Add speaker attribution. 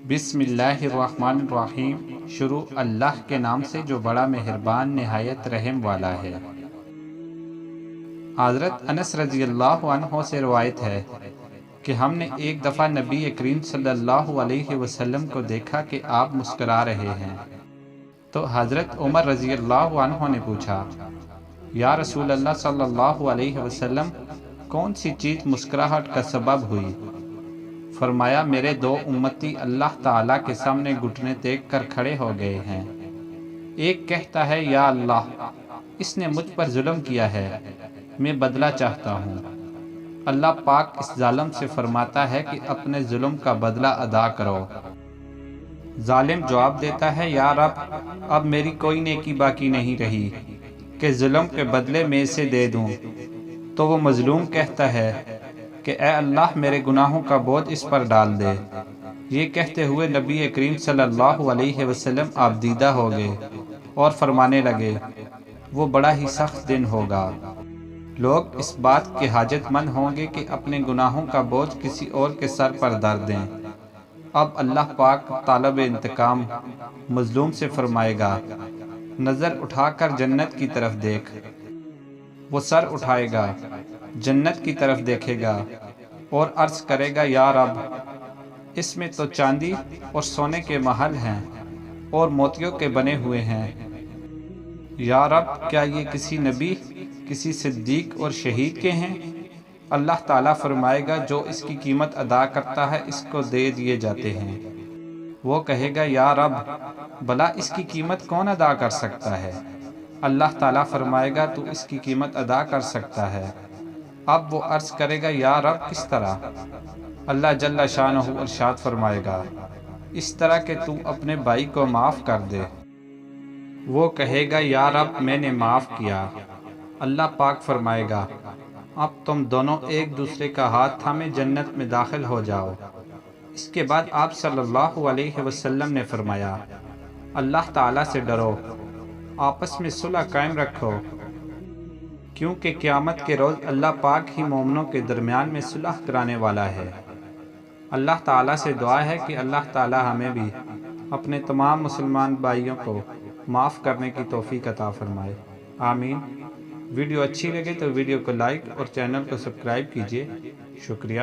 Speaker 1: بسم اللہ الرحمن الرحیم۔ شروع اللہ کے نام سے جو بڑا مہربان نہایت رحم والا ہے۔ حضرت انس رضی اللہ عنہ سے روایت ہے کہ ہم نے ایک دفعہ نبی کریم صلی اللہ علیہ وسلم کو دیکھا کہ آپ مسکرا رہے ہیں، تو حضرت عمر رضی اللہ عنہ نے پوچھا، یا رسول اللہ صلی اللہ علیہ وسلم، کون سی چیز مسکراہٹ کا سبب ہوئی؟ فرمایا، میرے دو امتی اللہ تعالیٰ کے سامنے گھٹنے ٹیک کر کھڑے ہو گئے ہیں۔ ایک کہتا ہے، یا اللہ، اس نے مجھ پر ظلم کیا ہے، میں بدلہ چاہتا ہوں۔ اللہ پاک اس ظالم سے فرماتا ہے کہ اپنے ظلم کا بدلہ ادا کرو۔ ظالم جواب دیتا ہے، یا رب، اب میری کوئی نیکی باقی نہیں رہی کہ ظلم کے بدلے میں اسے دے دوں۔ تو وہ مظلوم کہتا ہے کہ اے اللہ، میرے گناہوں کا بوجھ اس پر ڈال دے۔ یہ کہتے ہوئے نبی کریم صلی اللہ علیہ وسلم آپ دیدہ ہو گئے اور فرمانے لگے، وہ بڑا ہی سخت دن ہوگا۔ لوگ اس بات کے حاجت مند ہوں گے کہ اپنے گناہوں کا بوجھ کسی اور کے سر پر دھر دیں۔ اب اللہ پاک طالب انتقام مظلوم سے فرمائے گا، نظر اٹھا کر جنت کی طرف دیکھ۔ وہ سر اٹھائے گا، جنت کی طرف دیکھے گا اور عرض کرے گا، یا رب، اس میں تو چاندی اور سونے کے محل ہیں اور موتیوں کے بنے ہوئے ہیں۔ یا رب، کیا یہ کسی نبی، کسی صدیق اور شہید کے ہیں؟ اللہ تعالیٰ فرمائے گا، جو اس کی قیمت ادا کرتا ہے اس کو دے دیے جاتے ہیں۔ وہ کہے گا، یا رب، بھلا اس کی قیمت کون ادا کر سکتا ہے؟ اللہ تعالیٰ فرمائے گا، تو اس کی قیمت ادا کر سکتا ہے۔ اب وہ عرض کرے گا، یا رب، کس طرح؟ اللہ جل شانہ ارشاد فرمائے گا، اس طرح کہ تو اپنے بھائی کو معاف کر دے۔ وہ کہے گا، یا رب، میں نے معاف کیا۔ اللہ پاک فرمائے گا، اب تم دونوں ایک دوسرے کا ہاتھ تھامے جنت میں داخل ہو جاؤ۔ اس کے بعد آپ صلی اللہ علیہ وسلم نے فرمایا، اللہ تعالیٰ سے ڈرو، آپس میں صلح قائم رکھو، کیونکہ قیامت کے روز اللہ پاک ہی مومنوں کے درمیان میں صلح کرانے والا ہے۔ اللہ تعالیٰ سے دعا ہے کہ اللہ تعالیٰ ہمیں بھی اپنے تمام مسلمان بھائیوں کو معاف کرنے کی توفیق عطا فرمائے، آمین۔ ویڈیو اچھی لگے تو ویڈیو کو لائک اور چینل کو سبسکرائب کیجیے۔ شکریہ۔